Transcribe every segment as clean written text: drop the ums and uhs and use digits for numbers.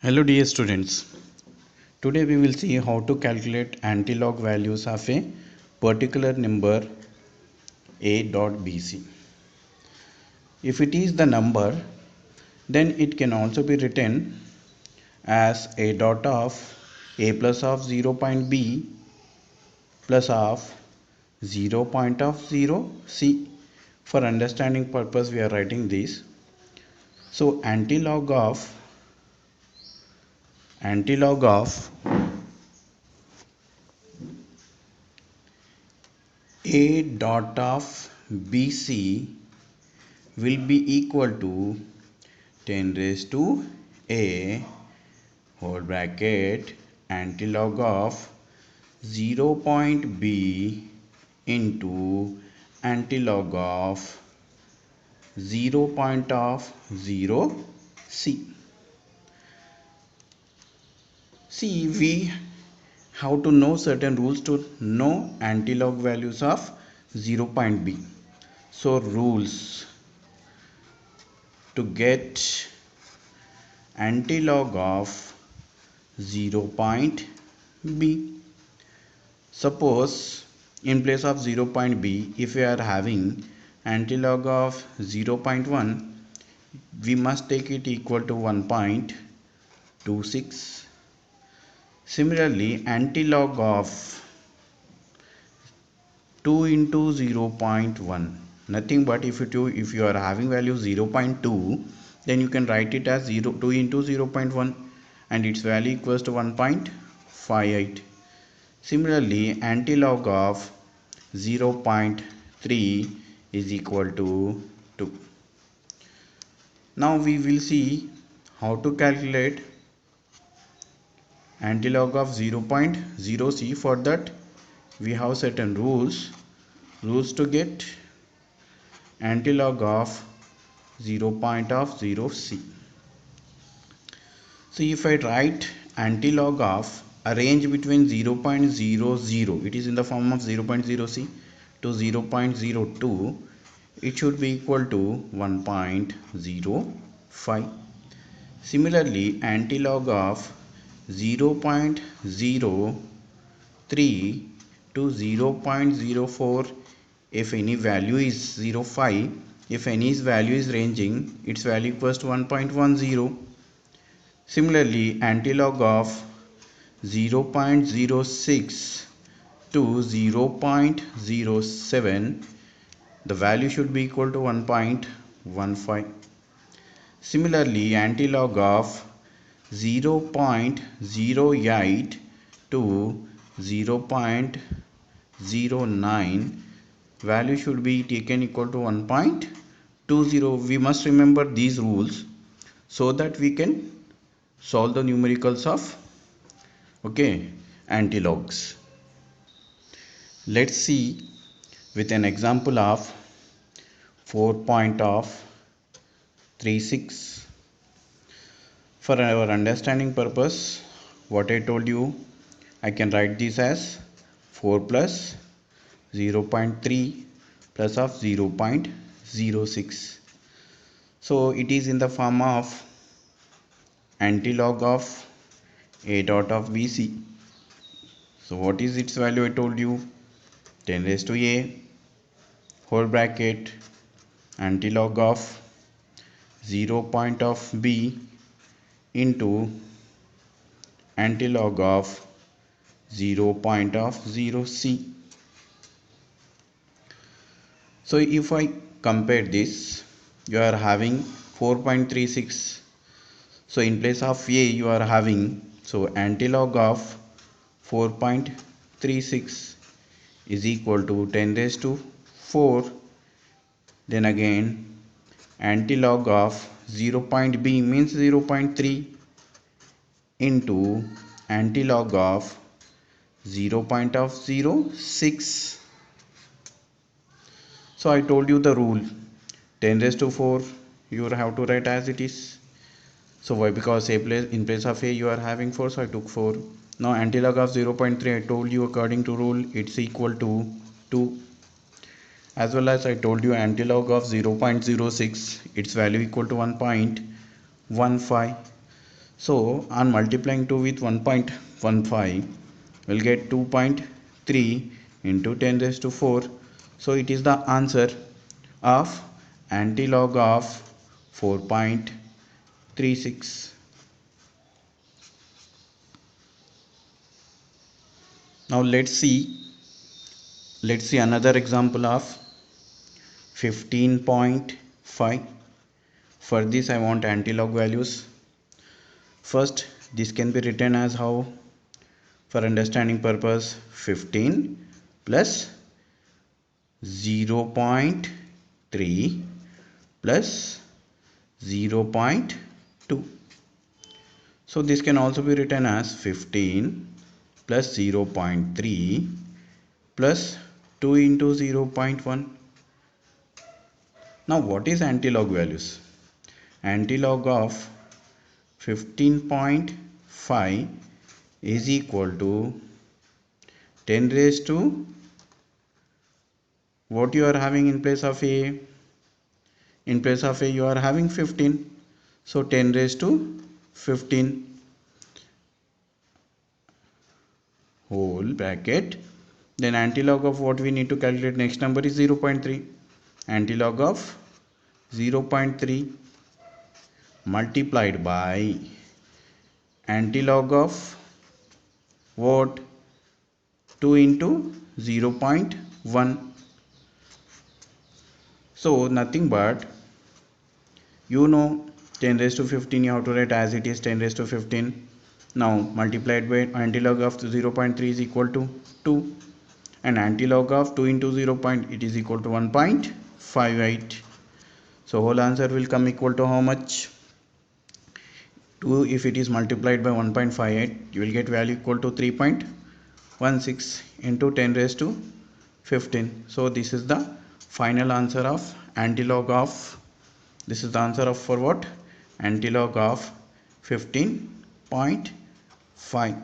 Hello dear students, today we will see how to calculate antilog values of a particular number a dot bc. If it is the number, then it can also be written as a dot of a plus of 0 point b plus of 0 point of 0 c. For understanding purpose we are writing this. So antilog of a dot of bc will be equal to 10 raised to a whole bracket antilog of 0 point b into antilog of 0 point of 0 c. See, we have to know certain rules to know antilog values of 0 point b. So rules to get antilog of 0 point b. Suppose in place of 0 point b, if we are having antilog of 0 0.1, we must take it equal to 1.26. Similarly, antilog of 2 into 0 0.1, nothing but if you are having value 0 0.2, then you can write it as 2 into 0 0.1 and its value equals to 1.58. Similarly, antilog of 0 0.3 is equal to 2. Now we will see how to calculate antilog of 0.0c. For that we have certain rules to get antilog of 0.0c. So if I write antilog of a range between 0.00, it is in the form of 0.0c to 0.02, it should be equal to 1.05. Similarly, antilog of 0.03 to 0.04, if any value is 0.5, if any value is ranging, its value equals to 1.10. Similarly, antilog of 0.06 to 0.07, the value should be equal to 1.15. Similarly, antilog of 0.08 to 0.09, value should be taken equal to 1.20. We must remember these rules so that we can solve the numericals of antilogs. Let's see with an example of 4.36. For our understanding purpose, what I told you, I can write this as 4 plus 0.3 plus of 0.06. So it is in the form of antilog of a dot of bc. So what is its value? I told you 10 raised to a whole bracket antilog of 0 point of b into antilog of 0 point of 0c. So if I compare this, you are having 4.36. So in place of a you are having, so antilog of 4.36 is equal to 10 raised to 4. Then again antilog of 0 point b means 0 0.3 into antilog of 0 point of 0.6. So I told you the rule, 10 raised to 4 you have to write as it is. So why? Because in place of a you are having 4, so I took 4. Now antilog of 0 0.3, I told you according to rule it's equal to 2. As well as I told you antilog of 0 0.06, its value equal to 1.15. So on multiplying 2 with 1.15, we'll get 2.3 into 10 raised to 4. So it is the answer of antilog of 4.36. Now let's see another example of 15.5. For this I want antilog values. First, this can be written as how? For understanding purpose, 15 plus 0.3 plus 0.2. So this can also be written as 15 plus 0.3 plus 2 into 0.1. Now what is antilog values? Antilog of 15.5 is equal to 10 raised to what you are having in place of a? In place of a you are having 15. So 10 raised to 15 whole bracket. Then antilog of what we need to calculate next number is 0.3. Antilog of 0.3 multiplied by antilog of what? 2 into 0.1. So nothing but 10 raised to 15 you have to write as it is 10 raised to 15. Now multiplied by antilog of 0.3 is equal to 2, and antilog of 2 into 0. It is equal to 1.58. So whole answer will come equal to how much? 2 if it is multiplied by 1.58, you will get value equal to 3.16 into 10 raised to 15. So this is the final answer of antilog of, this is the answer of for what? Antilog of 15.5.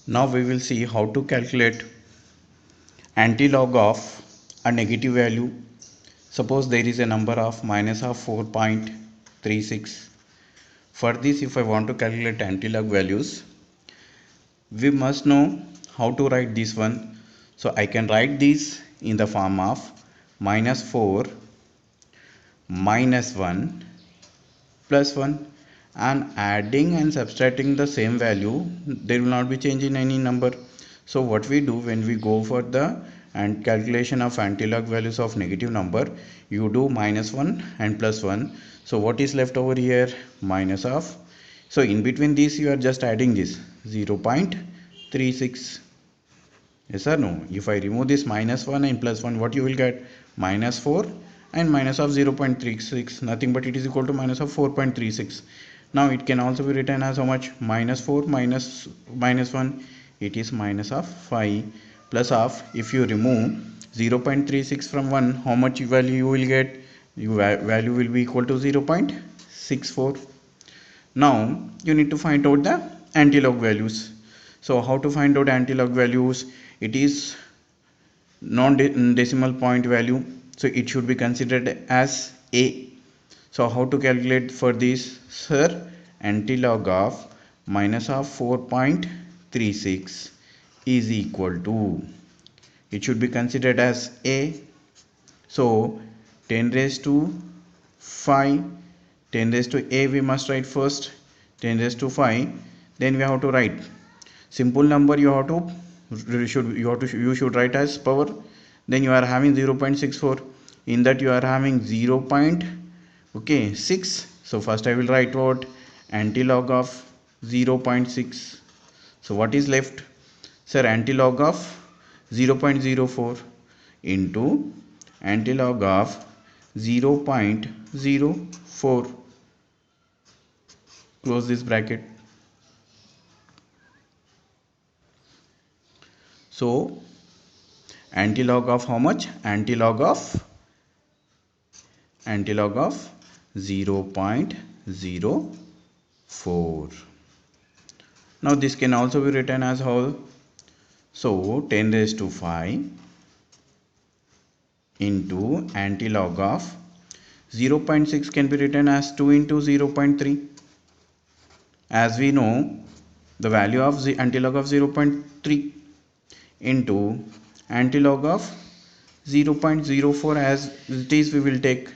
Now we will see how to calculate antilog of a negative value. Suppose there is a number of minus of 4.36. For this, if I want to calculate antilog values, we must know how to write this one. So I can write this in the form of minus 4 minus 1 plus 1, and adding and subtracting the same value, there will not be change in any number. So what we do when we go for the and calculation of antilog values of negative number, you do minus 1 and plus 1. So what is left over here? Minus of, so in between this you are just adding this 0.36. Yes or no? If I remove this minus 1 and plus 1, what you will get? Minus 4 and minus of 0.36, nothing but it is equal to minus of 4.36. Now it can also be written as how much? Minus 4 minus 1, it is minus of 5, plus of, if you remove 0.36 from 1, how much value you will get? Your value will be equal to 0.64. Now you need to find out the antilog values. So how to find out antilog values? It is non-decimal point value, so it should be considered as a. So how to calculate for this? Sir, antilog of minus of 4.36 is equal to, it should be considered as a. So 10 raised to 5, 10 raised to a we must write first, 10 raised to 5, then we have to write simple number, you should write as power. Then you are having 0.64, in that you are having 0.6. So first I will write what? Antilog of 0.6. So what is left? Sir, antilog of 0.04 into antilog of 0.04. Close this bracket. So antilog of how much? Antilog of 0.04. Now this can also be written as how? So 10 raised to 5 into antilog of 0.6 can be written as 2 into 0.3. As we know, the value of the antilog of 0.3 into antilog of 0.04 as it is, we will take.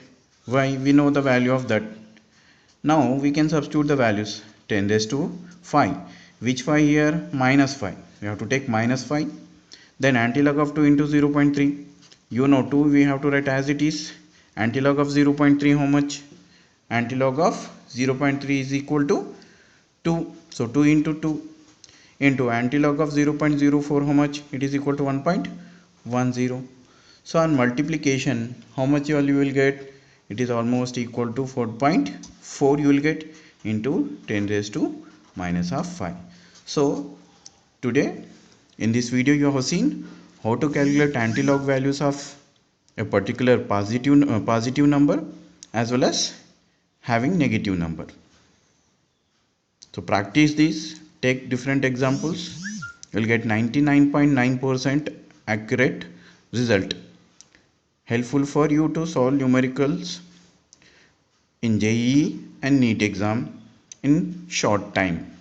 Why? We know the value of that. Now we can substitute the values. 10 raised to 5. Which 5 here? Minus 5. We have to take minus 5. Then antilog of 2 into 0.3. You know 2 we have to write as it is. Antilog of 0.3 how much? Antilog of 0.3 is equal to 2. So 2 into 2 into antilog of 0.04 how much? It is equal to 1.10. So on multiplication, how much value you will get? It is almost equal to 4.4 you will get into 10 raised to minus half 5. So today in this video you have seen how to calculate antilog values of a particular positive number as well as having negative number. So practice this, take different examples, you will get 99.9% accurate result. Helpful for you to solve numericals in JEE and NEET exam in short time.